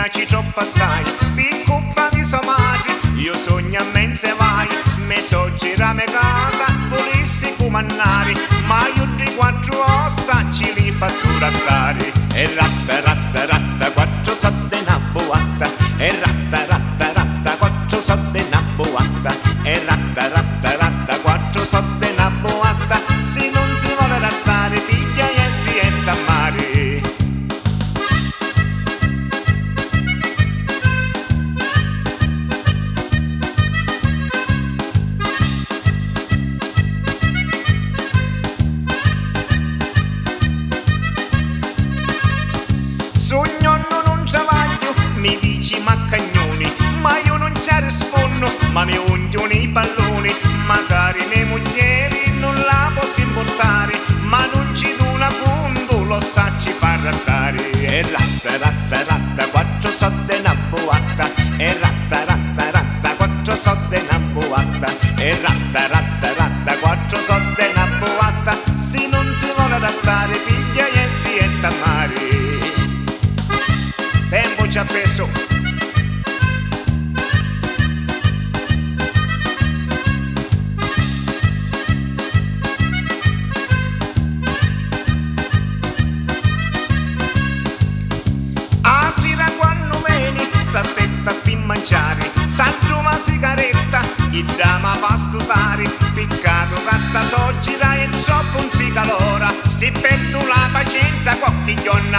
piaci troppo assai, piccola di somati, io sogno a mense vai, me so gira me casa, volissi comandare, ma io di quattro ossa ci li fa surattare. E ratta ratta ratta, quattro soldi una boatta, e ratta ratta ratta, quattro soldi una boatta, e ratta ratta ratta, quattro soldi una boatta, se non si vuole rattare, piglia e si entra a mare. Sogno non travaglio, mi dici ma cagnoni, ma io non ci rispondo, ma mi unghiono i palloni, magari le moglieri non la posso importare, ma non ci do una punto, lo sa ci fa rattare. E ratta ratta ratta, quattro soldi una boatta, e ratta ratta ratta, quattro soldi una boatta, e ratta ratta ratta, quattro soldi una boatta, se non si vuole adattare, piglia e si entra a mare. Tempo ci ha preso. A sera quando vieni, sassetta per mangiare, salto una sigaretta, e dama fa stutare, piccato casta soggira e troppo un cicalora, si perdo la pazienza, qualche giorno